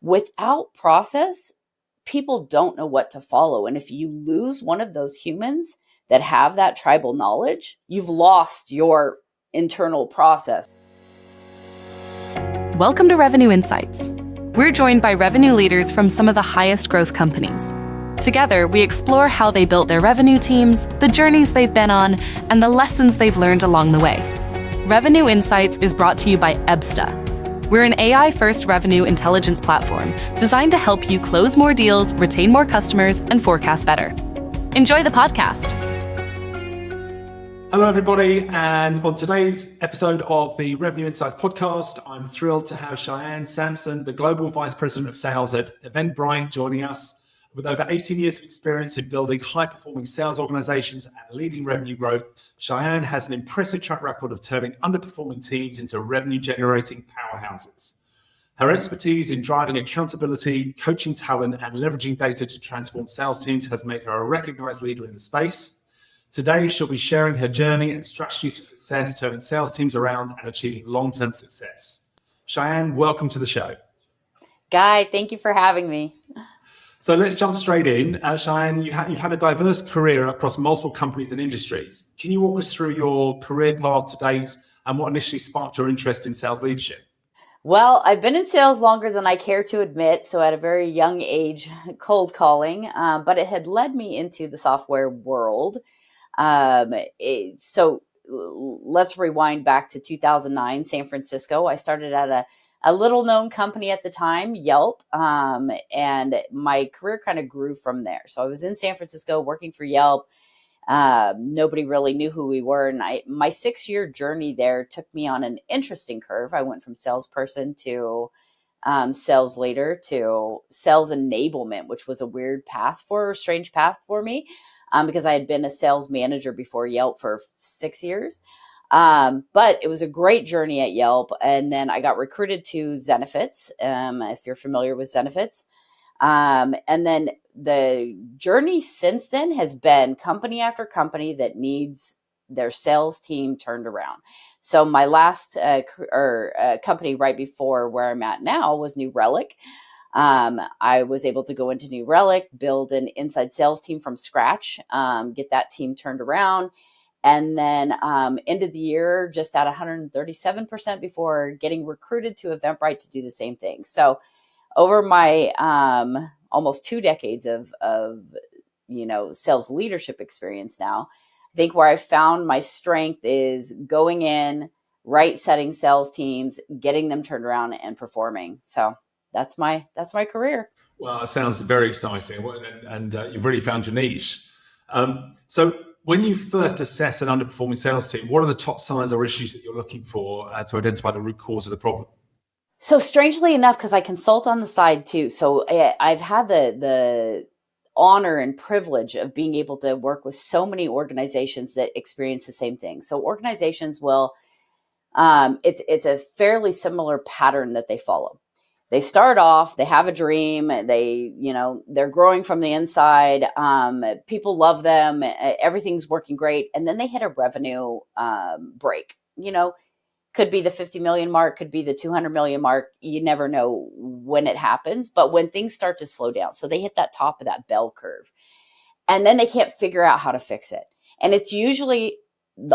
Without process, people don't know what to follow. And if you lose one of those humans that have that tribal knowledge, you've lost your internal process. Welcome to Revenue Insights. We're joined by revenue leaders from some of the highest growth companies. Together, we explore how they built their revenue teams, the journeys they've been on, and the lessons they've learned along the way. Revenue Insights is brought to you by Ebsta. We're an AI-first revenue intelligence platform designed to help you close more deals, retain more customers, and forecast better. Enjoy the podcast. Hello, everybody. And on today's episode of the Revenue Insights podcast, I'm thrilled to have Shianne Sampson, the Global Vice President of Sales at Eventbrite, joining us. With over 18 years of experience in building high-performing sales organizations and leading revenue growth, Shianne has an impressive track record of turning underperforming teams into revenue-generating powerhouses. Her expertise in driving accountability, coaching talent, and leveraging data to transform sales teams has made her a recognized leader in the space. Today, she'll be sharing her journey and strategies for success, turning sales teams around and achieving long-term success. Shianne, welcome to the show. Guy, thank you for having me. So let's jump straight in. Shianne, you've had a diverse career across multiple companies and industries. Can you walk us through your career path to date and what initially sparked your interest in sales leadership? Well, I've been in sales longer than I care to admit, so at a very young age, cold calling, but it had led me into the software world. So let's rewind back to 2009, San Francisco. I started at a little known company at the time, Yelp, and my career kind of grew from there. So I was in San Francisco working for Yelp. Nobody really knew who we were. And my 6-year journey there took me on an interesting curve. I went from salesperson to sales leader to sales enablement, which was a strange path for me because I had been a sales manager before Yelp for 6 years. But it was a great journey at Yelp. And then I got recruited to Zenefits, if you're familiar with Zenefits. And then the journey since then has been company after company that needs their sales team turned around. So my last company right before where I'm at now was New Relic. I was able to go into New Relic, build an inside sales team from scratch, get that team turned around. And then ended the year just at 137% before getting recruited to Eventbrite to do the same thing. So over my almost 2 decades of sales leadership experience now, I think where I found my strength is going in, setting sales teams, getting them turned around and performing. So that's my career. Well, it sounds very exciting, and you've really found your niche. So when you first assess an underperforming sales team, what are the top signs or issues that you're looking for to identify the root cause of the problem? So strangely enough, because I consult on the side too, so I've had the honor and privilege of being able to work with so many organizations that experience the same thing. So organizations will, it's a fairly similar pattern that they follow. They start off, they have a dream, they're growing from the inside. People love them. Everything's working great. And then they hit a revenue break, could be the 50 million mark, could be the 200 million mark. You never know when it happens, but when things start to slow down, so they hit that top of that bell curve and then they can't figure out how to fix it. And it's usually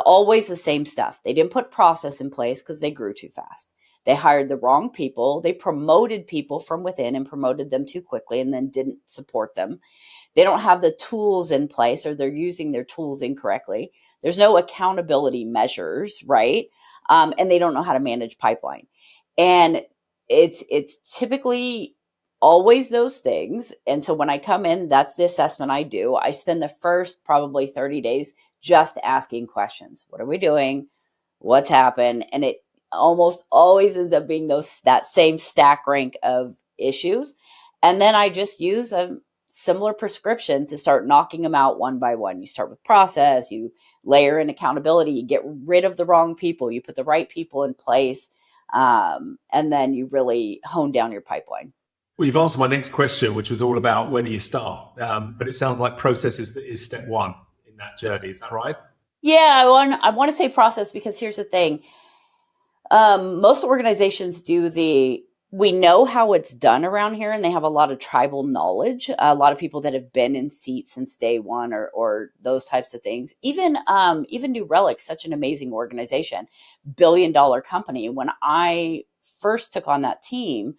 always the same stuff. They didn't put process in place because they grew too fast. They hired the wrong people. They promoted people from within and promoted them too quickly and then didn't support them. They don't have the tools in place, or they're using their tools incorrectly. There's no accountability measures, right? And they don't know how to manage pipeline. And it's typically always those things. And so when I come in, that's the assessment I do. I spend the first probably 30 days just asking questions. What are we doing? What's happened? And it almost always ends up being that same stack rank of issues. And then I just use a similar prescription to start knocking them out one by one. You start with process, you layer in accountability, you get rid of the wrong people, you put the right people in place, and then you really hone down your pipeline. Well, you've answered my next question, which was all about where do you start? But it sounds like process is step one in that journey. Is that right? Yeah, I want to say process because here's the thing. Most organizations do the we know how it's done around here, and they have a lot of tribal knowledge, a lot of people that have been in seats since day one, or those types of things. Even New Relic, such an amazing organization, billion-dollar company. When I first took on that team,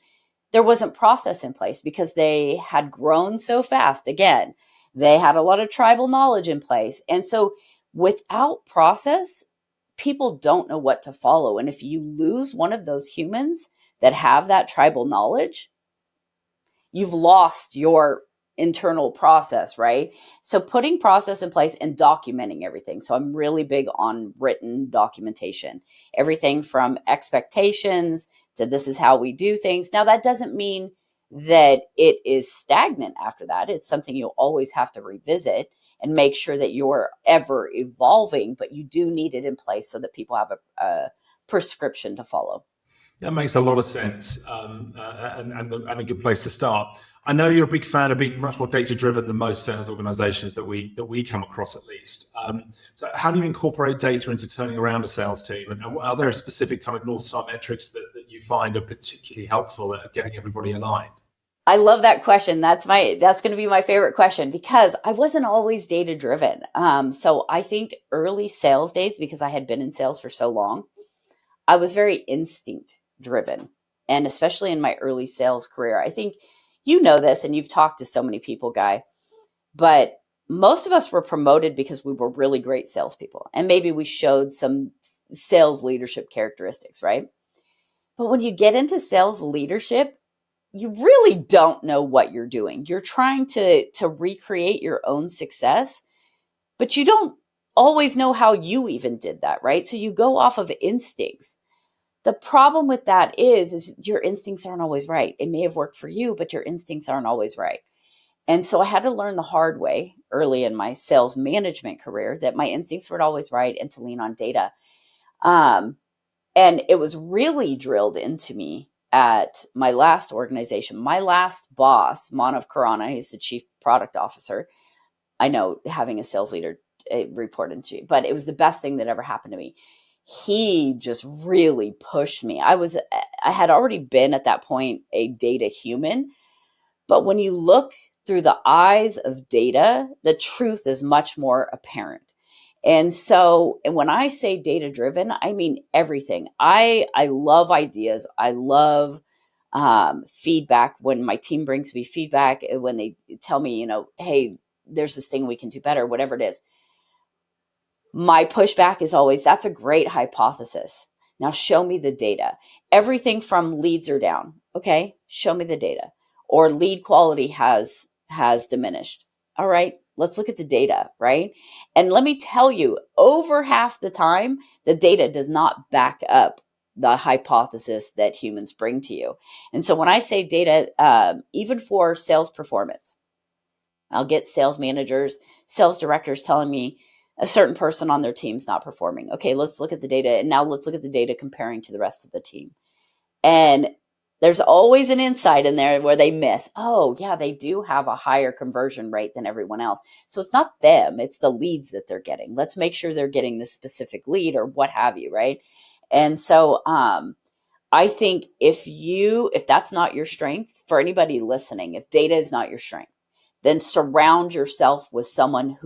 there wasn't process in place because they had grown so fast. Again, they had a lot of tribal knowledge in place. And so without process, people don't know what to follow. And if you lose one of those humans that have that tribal knowledge, you've lost your internal process, right? So putting process in place and documenting everything. So I'm really big on written documentation, everything from expectations to this is how we do things. Now, that doesn't mean that it is stagnant after that. It's something you'll always have to revisit and make sure that you're ever evolving, but you do need it in place so that people have a prescription to follow. That makes a lot of sense, and a good place to start. I know you're a big fan of being much more data-driven than most sales organizations that we come across, at least. So how do you incorporate data into turning around a sales team? And are there specific kind of North Star metrics that you find are particularly helpful at getting everybody aligned? I love that question. That's going to be my favorite question because I wasn't always data-driven. So I think early sales days, because I had been in sales for so long, I was very instinct driven. And especially in my early sales career, I think you know this and you've talked to so many people, Guy, but most of us were promoted because we were really great salespeople. And maybe we showed some sales leadership characteristics, right? But when you get into sales leadership, you really don't know what you're doing. You're trying to recreate your own success, but you don't always know how you even did that, right? So you go off of instincts. The problem with that is your instincts aren't always right. It may have worked for you, but your instincts aren't always right. And so I had to learn the hard way early in my sales management career that my instincts weren't always right and to lean on data. And it was really drilled into me at my last organization. My last boss, Manav Khurana, he's the chief product officer. I know having a sales leader report into you, but it was the best thing that ever happened to me. He just really pushed me. I had already been at that point a data human, but when you look through the eyes of data, the truth is much more apparent. And when I say data driven, I mean everything. I love ideas. I love feedback. When my team brings me feedback, when they tell me, hey, there's this thing we can do better, whatever it is. My pushback is always, that's a great hypothesis. Now show me the data. Everything from leads are down. Okay, show me the data. Or lead quality has diminished. All right, let's look at the data, right? And let me tell you, over half the time, the data does not back up the hypothesis that humans bring to you. And so when I say data, even for sales performance, I'll get sales managers, sales directors telling me, a certain person on their team's not performing. Okay, let's look at the data. And now let's look at the data comparing to the rest of the team. And there's always an insight in there where they miss. Oh, yeah, they do have a higher conversion rate than everyone else. So it's not them, it's the leads that they're getting. Let's make sure they're getting the specific lead or what have you, right? And so I think if that's not your strength, for anybody listening, if data is not your strength, then surround yourself with someone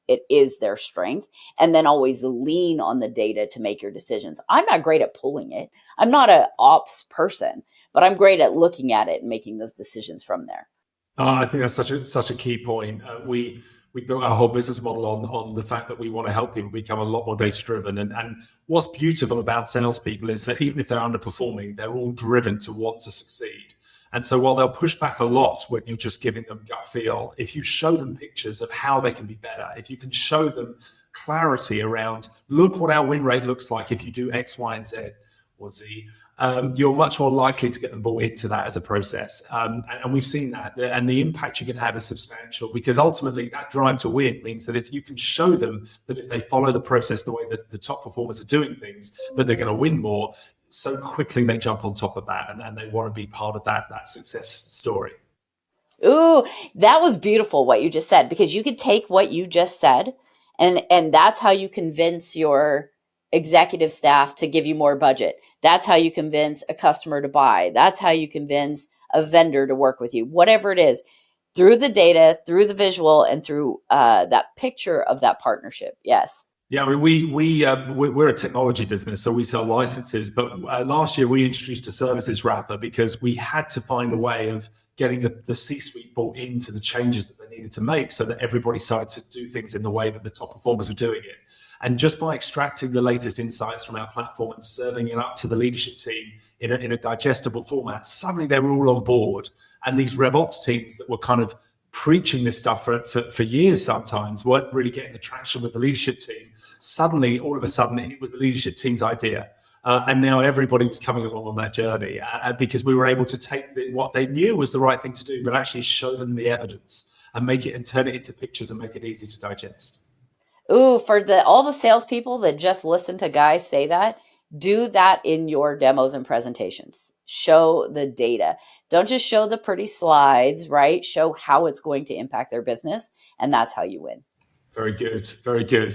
it is their strength, and then always lean on the data to make your decisions. I'm not great at pulling it. I'm not an ops person, but I'm great at looking at it and making those decisions from there. I think that's such a key point. We built our whole business model on the fact that we want to help people become a lot more data driven. And what's beautiful about salespeople is that even if they're underperforming, they're all driven to want to succeed. And so while they'll push back a lot when you're just giving them gut feel, if you show them pictures of how they can be better, if you can show them clarity around, look what our win rate looks like if you do X, Y, and Z or Z, you're much more likely to get them bought into that as a process. And we've seen that. And the impact you can have is substantial, because ultimately that drive to win means that if you can show them that if they follow the process the way that the top performers are doing things, that they're going to win more, so quickly they jump on top of that and they want to be part of that success story. Ooh, that was beautiful what you just said, because you could take what you just said and that's how you convince your executive staff to give you more budget. That's how you convince a customer to buy. That's how you convince a vendor to work with you, whatever it is, through the data, through the visual, and through that picture of that partnership. Yes. Yeah, I mean, we're a technology business, so we sell licenses. But last year we introduced a services wrapper because we had to find a way of getting the C-suite bought into the changes that they needed to make, so that everybody started to do things in the way that the top performers were doing it. And just by extracting the latest insights from our platform and serving it up to the leadership team in a digestible format, suddenly they were all on board. And these RevOps teams that were kind of preaching this stuff for years sometimes weren't really getting the traction with the leadership team. Suddenly, all of a sudden, it was the leadership team's idea. And now everybody was coming along on that journey because we were able to take what they knew was the right thing to do, but actually show them the evidence and make it and turn it into pictures and make it easy to digest. Ooh, for all the salespeople that just listen to guys say that, do that in your demos and presentations. Show the data. Don't just show the pretty slides, right? Show how it's going to impact their business, and that's how you win. Very good. Very good.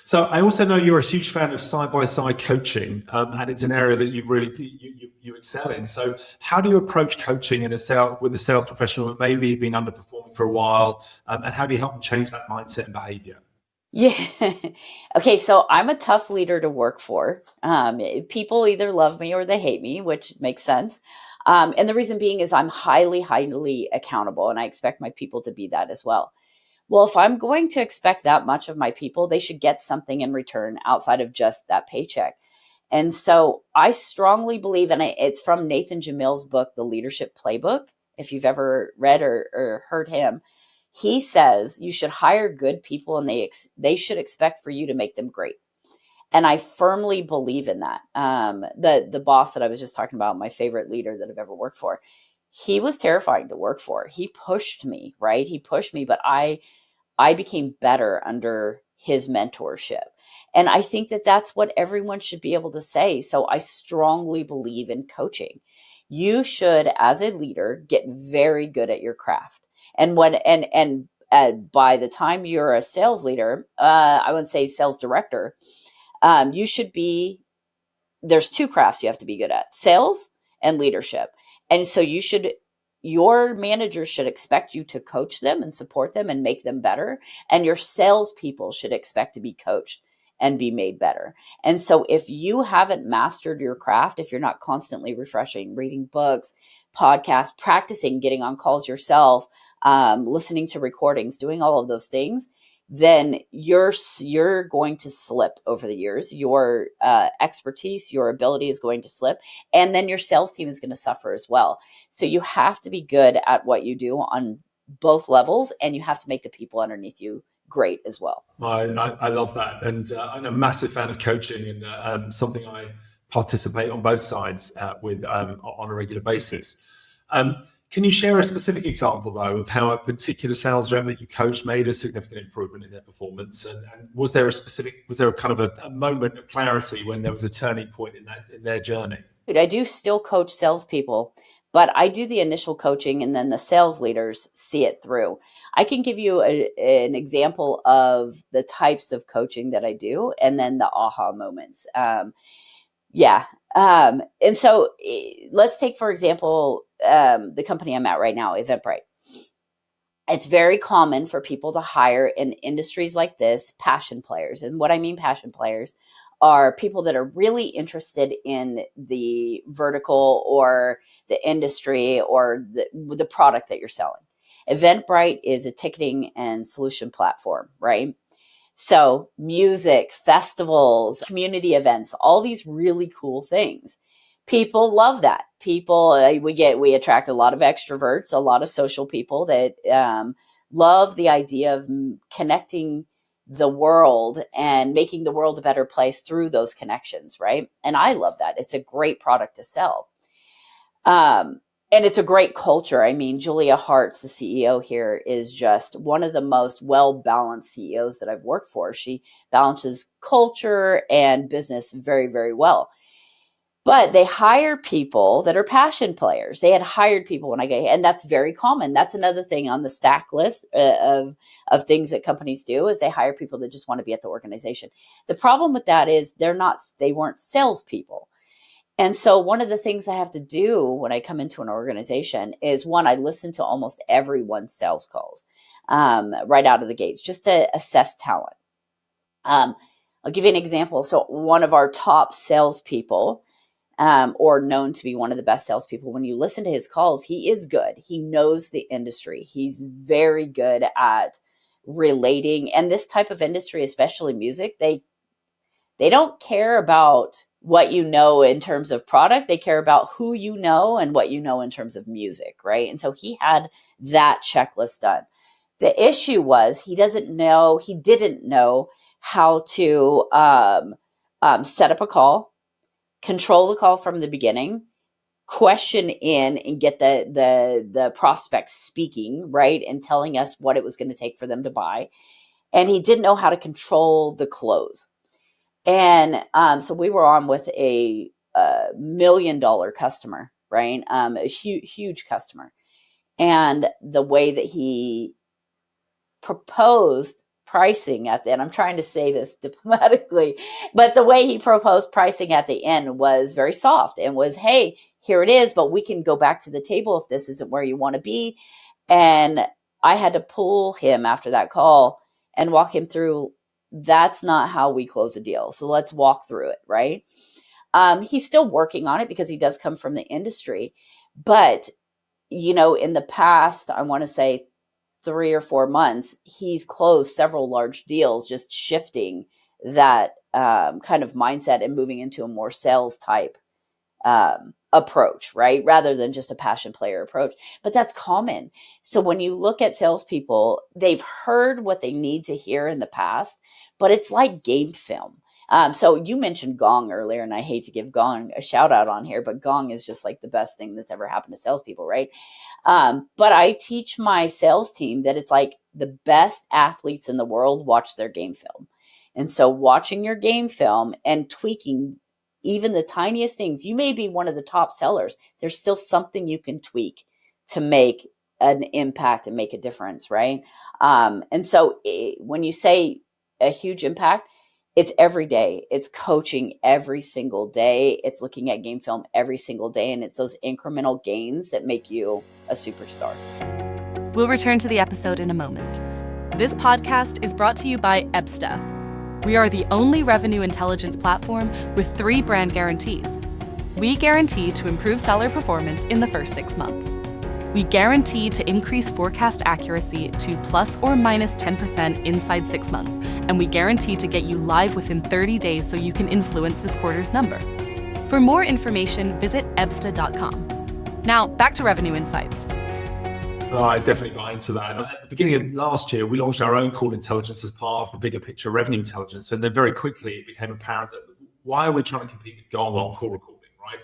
So I also know you're a huge fan of side-by-side coaching, and it's an area that you excel in. So how do you approach coaching with a sales professional that maybe been underperforming for a while, and how do you help them change that mindset and behavior? Yeah. Okay. So I'm a tough leader to work for. People either love me or they hate me, which makes sense. And the reason being is I'm highly, highly accountable, and I expect my people to be that as well. Well, if I'm going to expect that much of my people, they should get something in return outside of just that paycheck. And so I strongly believe, and it's from Nathan Jamil's book, The Leadership Playbook. If you've ever read or heard him, he says you should hire good people, and they should expect for you to make them great. And I firmly believe in that. The boss that I was just talking about, my favorite leader that I've ever worked for, he was terrifying to work for. He pushed me, right? He pushed me, but I became better under his mentorship. And I think that that's what everyone should be able to say. So I strongly believe in coaching. You should, as a leader, get very good at your craft. And by the time you're a sales leader, I would say sales director, you should be, there's two crafts you have to be good at: sales and leadership. And so your managers should expect you to coach them and support them and make them better. And your salespeople should expect to be coached and be made better. And so if you haven't mastered your craft, if you're not constantly refreshing, reading books, podcasts, practicing, getting on calls yourself, listening to recordings, doing all of those things, then you're going to slip over the years. Your expertise, your ability is going to slip, and then your sales team is going to suffer as well. So you have to be good at what you do on both levels, and you have to make the people underneath you great as well. I love that, and I'm a massive fan of coaching, and something I participate on both sides with on a regular basis. Can you share a specific example, though, of how a particular sales rep that you coached made a significant improvement in their performance? And was there a kind of a moment of clarity when there was a turning point in their journey? I do still coach salespeople, but I do the initial coaching, and then the sales leaders see it through. I can give you an example of the types of coaching that I do, and then the aha moments. And so let's take, for example, the company I'm at right now, Eventbrite. It's very common for people to hire in industries like this passion players. And what I mean passion players are people that are really interested in the vertical or the industry or the product that you're selling. Eventbrite is a ticketing and solution platform, right? So music, festivals, community events, all these really cool things. People love that. We attract a lot of extroverts, a lot of social people that love the idea of connecting the world and making the world a better place through those connections, right? And I love that. It's a great product to sell. And it's a great culture. I mean, Julia Hartz, the CEO here, is just one of the most well-balanced CEOs that I've worked for. She balances culture and business very, very well. But they hire people that are passion players. They had hired people when I get, and that's very common. That's another thing on the stack list of things that companies do is they hire people that just want to be at the organization. The problem with that is they weren't salespeople. And so one of the things I have to do when I come into an organization is one, I listen to almost everyone's sales calls right out of the gates just to assess talent. I'll give you an example. So one of our top salespeople, or known to be one of the best salespeople, when you listen to his calls, he is good. He knows the industry. He's very good at relating. And this type of industry, especially music, they don't care about what you know in terms of product. They care about who you know and what you know in terms of music, right? And so he had that checklist done. The issue was he didn't know how to set up a call, control the call from the beginning, question in and get the prospects speaking, right? And telling us what it was going to take for them to buy. And he didn't know how to control the close. And so we were on with a $1 million customer, right? A huge customer. And the way that he proposed pricing at the end, I'm trying to say this diplomatically, but the way he proposed pricing at the end was very soft and was, hey, here it is, but we can go back to the table if this isn't where you want to be. And I had to pull him after that call and walk him through, that's not how we close a deal. So let's walk through it, right? He's still working on it because he does come from the industry. But, in the past, I want to say 3 or 4 months, he's closed several large deals, just shifting that kind of mindset and moving into a more sales type approach, right? Rather than just a passion player approach. But that's common. So when you look at salespeople, they've heard what they need to hear in the past, but it's like game film. So you mentioned Gong earlier, and I hate to give Gong a shout out on here, but Gong is just like the best thing that's ever happened to salespeople, right? But I teach my sales team that it's like the best athletes in the world watch their game film. And so watching your game film and tweaking even the tiniest things, you may be one of the top sellers. There's still something you can tweak to make an impact and make a difference, right? And so when you say a huge impact, it's every day. It's coaching every single day. It's looking at game film every single day. And it's those incremental gains that make you a superstar. We'll return to the episode in a moment. This podcast is brought to you by Ebsta. We are the only revenue intelligence platform with 3 brand guarantees. We guarantee to improve seller performance in the first 6 months. We guarantee to increase forecast accuracy to plus or minus 10% inside 6 months, and we guarantee to get you live within 30 days so you can influence this quarter's number. For more information, visit ebsta.com. Now, back to Revenue Insights. Oh, I definitely buy into that. At the beginning of last year, we launched our own call intelligence as part of the bigger picture revenue intelligence. And then very quickly, it became apparent that why are we trying to compete with Gong on call recording, right?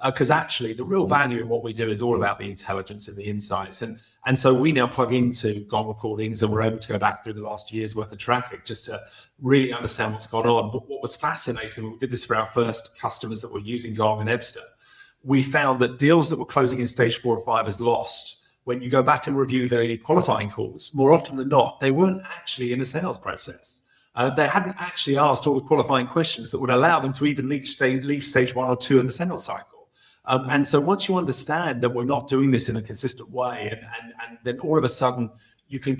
Because actually, the real value in what we do is all about the intelligence and the insights. And so we now plug into Gong recordings, and we're able to go back through the last year's worth of traffic just to really understand what's gone on. But what was fascinating, we did this for our first customers that were using Gong and Ebsta, we found that deals that were closing in stage 4 or 5 as lost. When you go back and review the qualifying calls, more often than not, they weren't actually in a sales process. They hadn't actually asked all the qualifying questions that would allow them to even leave stage 1 or 2 in the sales cycle. And so once you understand that we're not doing this in a consistent way, and then all of a sudden you can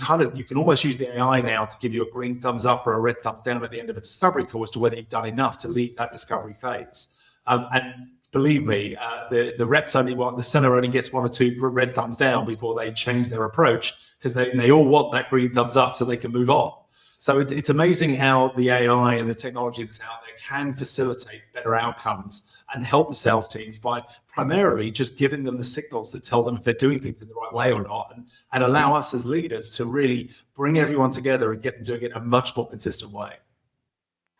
almost use the AI now to give you a green thumbs up or a red thumbs down at the end of a discovery call as to whether you've done enough to leave that discovery phase. And believe me, the reps the seller only gets 1 or 2 red thumbs down before they change their approach, because they all want that green thumbs up so they can move on. So it's amazing how the AI and the technology that's out there can facilitate better outcomes and help the sales teams by primarily just giving them the signals that tell them if they're doing things in the right way or not, and allow us as leaders to really bring everyone together and get them doing it in a much more consistent way.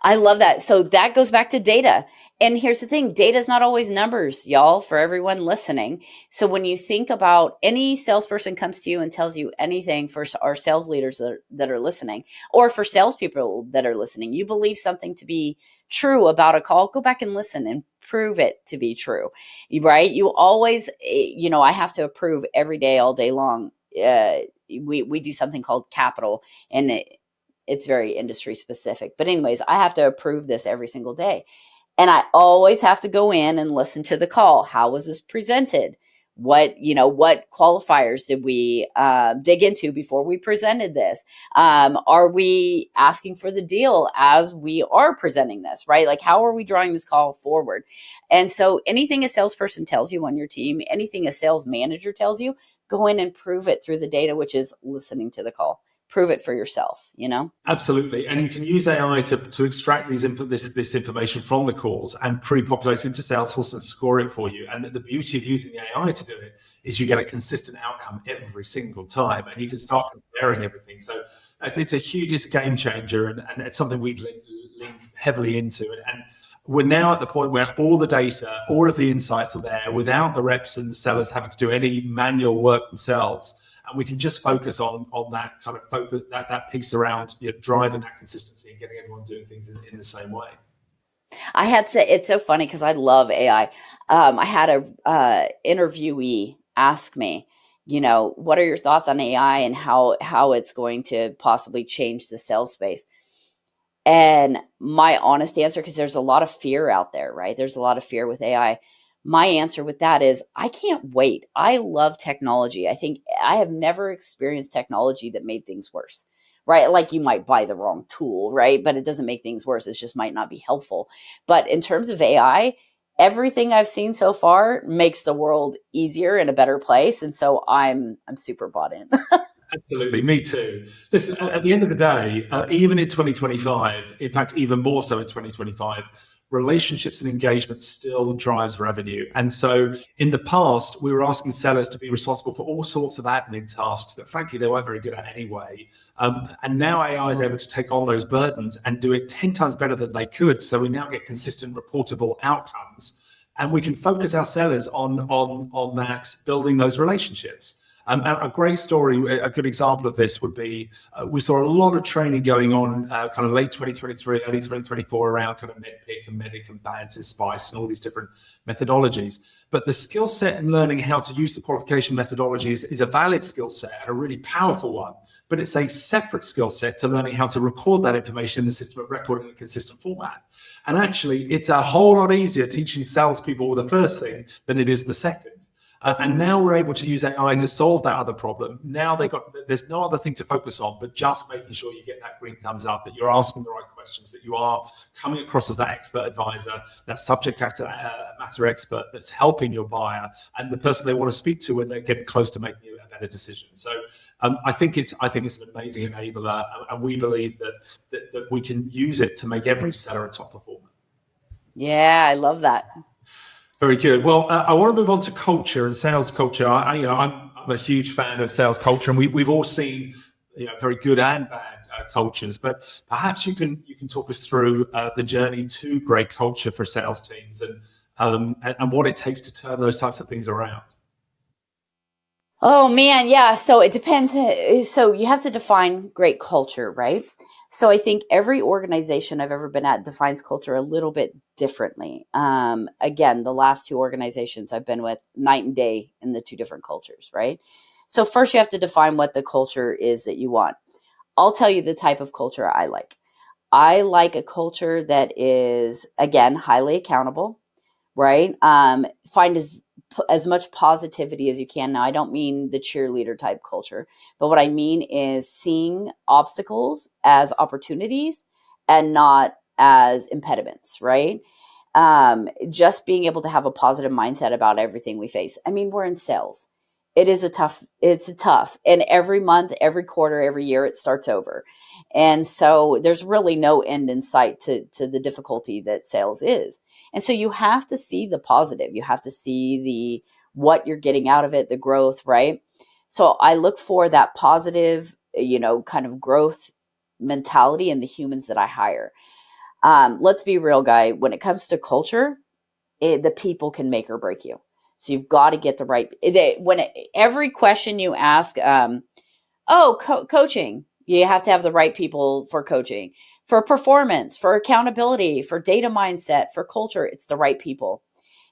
I love that. So that goes back to data. And here's the thing, data is not always numbers, y'all, for everyone listening. So when you think about any salesperson comes to you and tells you anything, for our sales leaders that are listening, or for salespeople that are listening, you believe something to be true about a call, go back and listen and prove it to be true, right? You always, I have to approve every day, all day long. We do something called capital, and it's very industry specific. But anyways, I have to approve this every single day. And I always have to go in and listen to the call. How was this presented? What qualifiers did we dig into before we presented this? Are we asking for the deal as we are presenting this, right? Like, how are we drawing this call forward? And so anything a salesperson tells you on your team, anything a sales manager tells you, go in and prove it through the data, which is listening to the call. Prove it for yourself, Absolutely. And you can use AI to extract this information from the calls and pre-populate into Salesforce and score it for you. And the beauty of using the AI to do it is you get a consistent outcome every single time, and you can start comparing everything. So it's a huge game changer, and it's something we lean heavily into. And we're now at the point where all the data, all of the insights are there without the reps and sellers having to do any manual work themselves. And we can just focus on that kind of focus, that piece around driving that consistency and getting everyone doing things in the same way. It's so funny because I love AI. I had a interviewee ask me, what are your thoughts on AI and how it's going to possibly change the sales space? And my honest answer, because there's a lot of fear out there, right? There's a lot of fear with AI. My answer with that is I can't wait. I love technology. I think I have never experienced technology that made things worse, right? Like, you might buy the wrong tool, right? But it doesn't make things worse. It just might not be helpful. But in terms of AI, everything I've seen so far makes the world easier and a better place. And so I'm super bought in. Absolutely, me too. Listen, at the end of the day, even in 2025, in fact, even more so in 2025, relationships and engagement still drives revenue. And so in the past, we were asking sellers to be responsible for all sorts of admin tasks that frankly they weren't very good at anyway. And now AI is able to take on those burdens and do it 10 times better than they could. So we now get consistent reportable outcomes, and we can focus our sellers on that, building those relationships. A great story, a good example of this would be, we saw a lot of training going on kind of late 2023, early 2024 around kind of MedPick and Medic and Balance and Spice and all these different methodologies. But the skill set in learning how to use the qualification methodology is a valid skill set and a really powerful one. But it's a separate skill set to learning how to record that information in the system of record in a consistent format. And actually, it's a whole lot easier teaching salespeople the first thing than it is the second. And now we're able to use AI to solve that other problem. Now there's no other thing to focus on, but just making sure you get that green thumbs up, that you're asking the right questions, that you are coming across as that expert advisor, that subject matter expert that's helping your buyer and the person they want to speak to when they're getting close to making a better decision. So I think it's an amazing enabler, and we believe that we can use it to make every seller a top performer. Yeah, I love that. Very good. Well, I want to move on to culture and sales culture. I'm a huge fan of sales culture, and we've all seen very good and bad cultures. But perhaps you can talk us through the journey to great culture for sales teams and what it takes to turn those types of things around. Oh man, yeah. So it depends. So you have to define great culture, right? So I think every organization I've ever been at defines culture a little bit differently. Again, the last two organizations I've been with, night and day in the two different cultures, right? So first you have to define what the culture is that you want. I'll tell you the type of culture I like. I like a culture that is, again, highly accountable, right? Find as much positivity as you can. Now, I don't mean the cheerleader type culture, but what I mean is seeing obstacles as opportunities and not as impediments, right? Just being able to have a positive mindset about everything we face. I mean, we're in sales. It's tough. And every month, every quarter, every year, it starts over. And so there's really no end in sight to the difficulty that sales is. And so you have to see the positive. You have to see what you're getting out of it, the growth, right? So I look for that positive, kind of growth mentality in the humans that I hire. Let's be real, Guy. When it comes to culture, the people can make or break you. So you've got to get the right. Every question you ask, coaching, you have to have the right people for coaching. For performance, for accountability, for data mindset, for culture, it's the right people.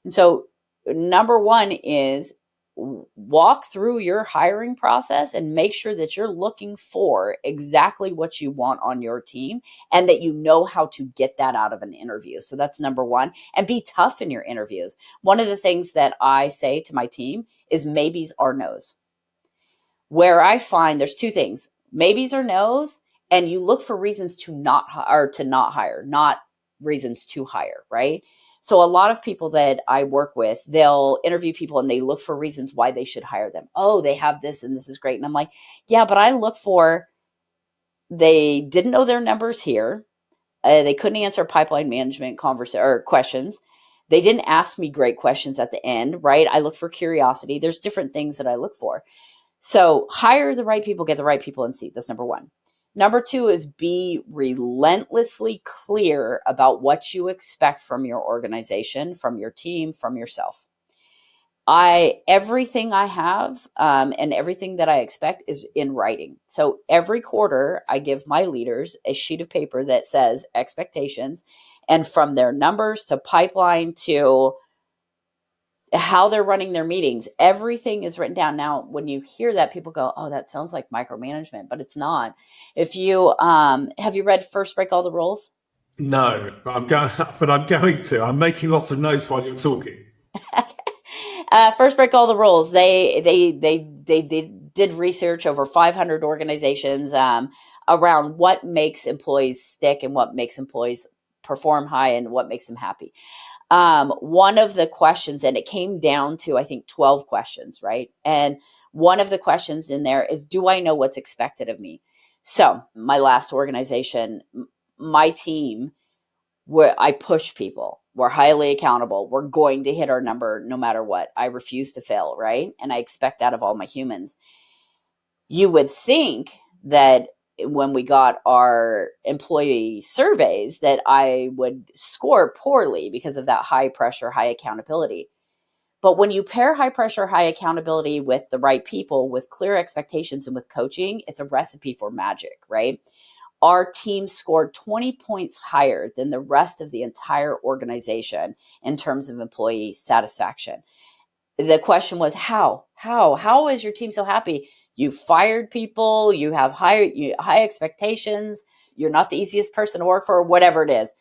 And so number one is walk through your hiring process and make sure that you're looking for exactly what you want on your team and that you know how to get that out of an interview. So that's number one. And be tough in your interviews. One of the things that I say to my team is maybes or no's. Where I find there's two things, maybes or no's, and you look for reasons to not hire, not reasons to hire, right? So a lot of people that I work with, they'll interview people and they look for reasons why they should hire them. Oh, they have this and this is great. And I'm like, yeah, but I look for, they didn't know their numbers here. They couldn't answer pipeline management questions. They didn't ask me great questions at the end, right? I look for curiosity. There's different things that I look for. So hire the right people, get the right people in seat. That's number one. Number two is be relentlessly clear about what you expect from your organization, from your team, from yourself. Everything I have and everything that I expect is in writing. So every quarter, I give my leaders a sheet of paper that says expectations, and from their numbers to pipeline to how they're running their meetings, everything is written down. Now, when you hear that, people go, oh, that sounds like micromanagement, but it's not. If you, have you read First Break All the Rules? No, but I'm going to. I'm making lots of notes while you're talking. First Break All the Rules. They did research over 500 organizations around what makes employees stick and what makes employees perform high and what makes them happy. One of the questions, and it came down to, I think, 12 questions, right? And one of the questions in there is, do I know what's expected of me? So my last organization, my team, where I push people, we're highly accountable. We're going to hit our number no matter what. I refuse to fail, right? And I expect that of all my humans. You would think that when we got our employee surveys that I would score poorly because of that high pressure, high accountability. But when you pair high pressure, high accountability with the right people, with clear expectations and with coaching, it's a recipe for magic, right? Our team scored 20 points higher than the rest of the entire organization in terms of employee satisfaction. The question was, how is your team so happy? You fired people, you have high expectations, you're not the easiest person to work for, whatever it is.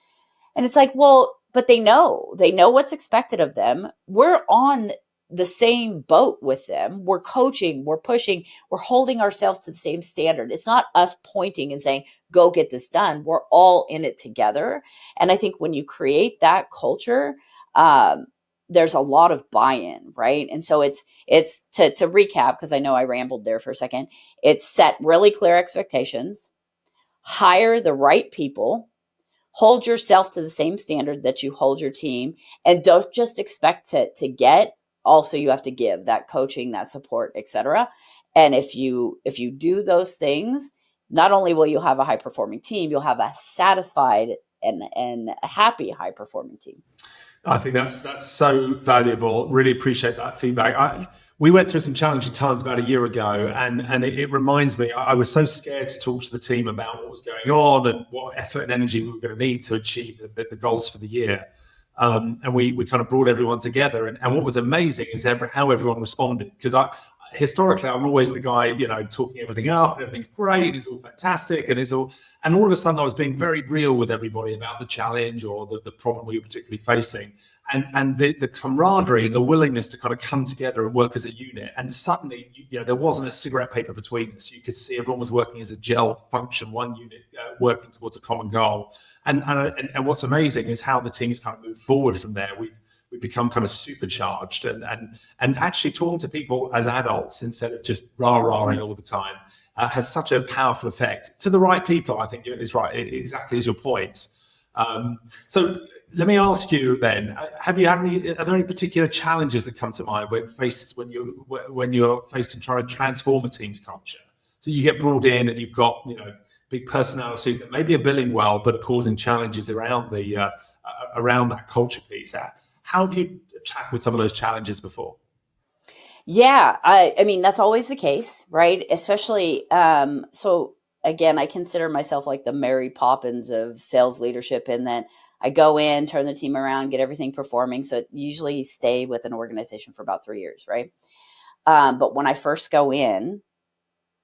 And it's like, well, but they know what's expected of them. We're on the same boat with them. We're coaching, we're pushing, we're holding ourselves to the same standard. It's not us pointing and saying, go get this done. We're all in it together. And I think when you create that culture, there's a lot of buy-in, right? And so it's to recap, because I know I rambled there for a second, it's set really clear expectations, hire the right people, hold yourself to the same standard that you hold your team, and don't just expect to get, also you have to give that coaching, that support, etc. And if you do those things, not only will you have a high performing team, you'll have a satisfied and a happy high performing team. I think that's so valuable. Really appreciate that feedback. We went through some challenging times about a year ago, and it reminds me, I was so scared to talk to the team about what was going on and what effort and energy we were going to need to achieve the goals for the year. And we kind of brought everyone together. And what was amazing is how everyone responded. Because historically, I'm always the guy, talking everything up, and everything's great, it's all fantastic, and all of a sudden I was being very real with everybody about the challenge or the problem we were particularly facing. And the camaraderie, the willingness to kind of come together and work as a unit. And suddenly, there wasn't a cigarette paper between us. You could see everyone was working as a gel function, one unit working towards a common goal. And what's amazing is how the team's kind of moved forward from there. We've become kind of supercharged and actually talking to people as adults instead of just rah-rahing all the time has such a powerful effect to the right people. I think is right, exactly as your point. So let me ask you then: are there any particular challenges that come to mind when you're faced in trying to transform a team's culture? So you get brought in and you've got big personalities that maybe are billing well but are causing challenges around that culture piece. How have you tackled some of those challenges before? Yeah, I mean, that's always the case, right? Especially, so again, I consider myself like the Mary Poppins of sales leadership, in that I go in, turn the team around, get everything performing. So it usually stay with an organization for about 3 years, right? But when I first go in,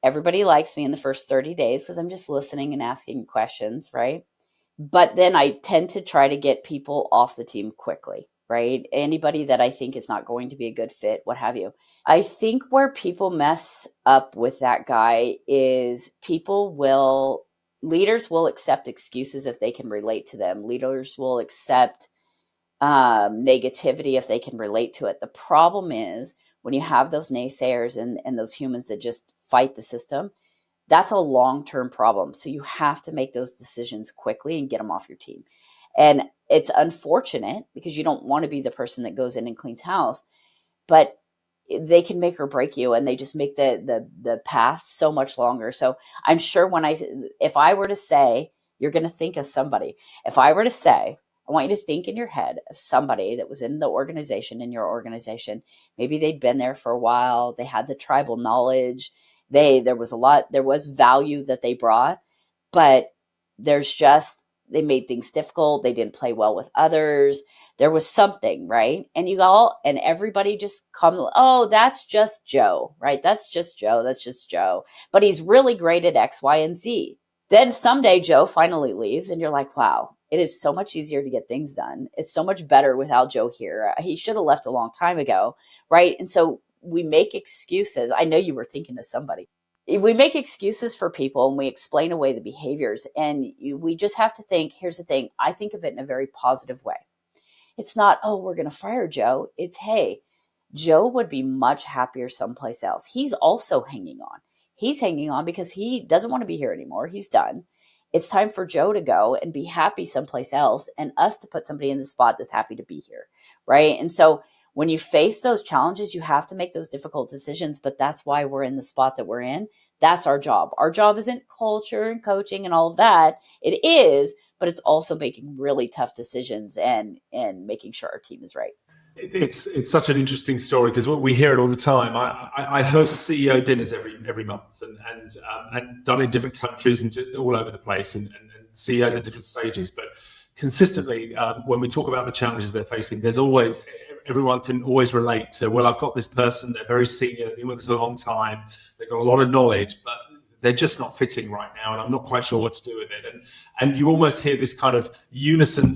everybody likes me in the first 30 days because I'm just listening and asking questions, right? But then I tend to try to get people off the team quickly, right? Anybody that I think is not going to be a good fit, what have you. I think where people mess up with that, Guy, is leaders will accept excuses if they can relate to them. Leaders will accept negativity if they can relate to it. The problem is when you have those naysayers and those humans that just fight the system, that's a long-term problem. So you have to make those decisions quickly and get them off your team. And it's unfortunate because you don't want to be the person that goes in and cleans house, but they can make or break you, and they just make the path so much longer. So I'm sure if I were to say, you're going to think of somebody, if I were to say, I want you to think in your head of somebody that was in the organization, in your organization. Maybe they'd been there for a while. They had the tribal knowledge. There was value that they brought, but they made things difficult. They didn't play well with others. There was something, right? And everybody just oh, that's just Joe, right? That's just Joe. That's just Joe. But he's really great at X, Y, and Z. Then someday Joe finally leaves and you're like, wow, it is so much easier to get things done. It's so much better without Joe here. He should have left a long time ago, right? And so we make excuses. I know you were thinking of somebody. We make excuses for people and we explain away the behaviors. And we just have to think, here's the thing. I think of it in a very positive way. It's not, oh, we're going to fire Joe. It's, hey, Joe would be much happier someplace else. He's also hanging on. He's hanging on because he doesn't want to be here anymore. He's done. It's time for Joe to go and be happy someplace else, and us to put somebody in the spot that's happy to be here, right? And so when you face those challenges, you have to make those difficult decisions, but that's why we're in the spot that we're in. That's our job. Our job isn't culture and coaching and all of that. It is, but it's also making really tough decisions and making sure our team is right. It's such an interesting story because we hear it all the time. I host CEO dinners every month and done in different countries and all over the place and CEOs at different stages. But consistently, when we talk about the challenges they're facing, everyone can always relate to, well, I've got this person, they're very senior, they've been with us a long time, they've got a lot of knowledge, but they're just not fitting right now, and I'm not quite sure what to do with it. And you almost hear this kind of unison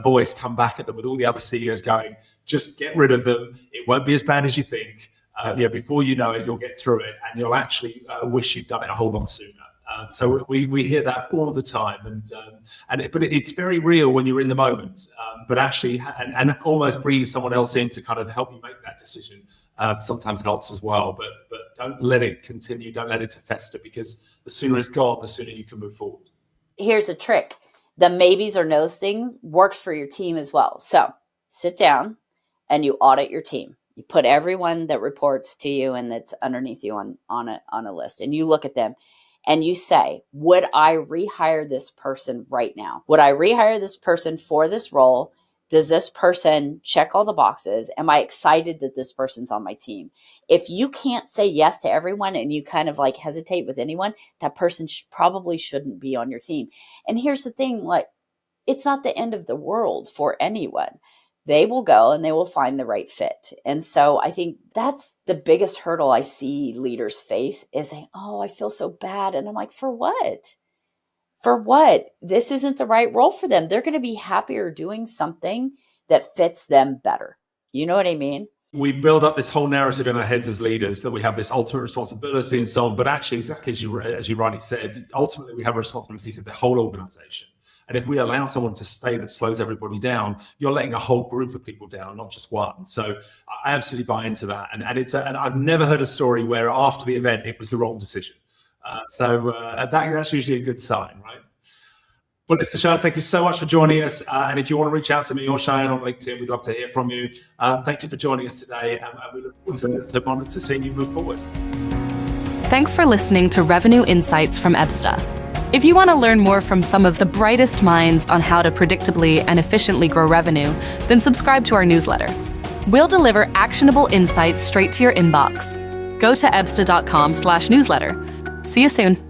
voice come back at them with all the other CEOs going, just get rid of them. It won't be as bad as you think. Before you know it, you'll get through it, and you'll actually wish you'd done it a whole lot sooner. So we hear that all the time, but it's very real when you're in the moment. But actually, and almost bringing someone else in to kind of help you make that decision sometimes helps as well. But don't let it continue. Don't let it fester, because the sooner it's gone, the sooner you can move forward. Here's a trick: the maybes or no's thing works for your team as well. So sit down and you audit your team. You put everyone that reports to you and that's underneath you on a list, and you look at them. And you say, would I rehire this person right now? Would I rehire this person for this role? Does this person check all the boxes? Am I excited that this person's on my team? If you can't say yes to everyone and you kind of like hesitate with anyone, that person probably shouldn't be on your team. And here's the thing, like, it's not the end of the world for anyone. They will go and they will find the right fit. And so I think that's the biggest hurdle I see leaders face, is saying, oh, I feel so bad. And I'm like, for what? For what? This isn't the right role for them. They're going to be happier doing something that fits them better. You know what I mean? We build up this whole narrative in our heads as leaders that we have this ultimate responsibility and so on. But actually, exactly as you rightly said, ultimately we have a responsibility to the whole organization. And if we allow someone to stay that slows everybody down, you're letting a whole group of people down, not just one. So I absolutely buy into that. And I've never heard a story where after the event, it was the wrong decision. That's usually a good sign, right? Well, listen, Shianne, thank you so much for joining us. And if you want to reach out to me or Shianne on LinkedIn, we'd love to hear from you. Thank you for joining us today. And we look forward to seeing you move forward. Thanks for listening to Revenue Insights from Ebsta. If you want to learn more from some of the brightest minds on how to predictably and efficiently grow revenue, then subscribe to our newsletter. We'll deliver actionable insights straight to your inbox. Go to ebsta.com/newsletter. See you soon.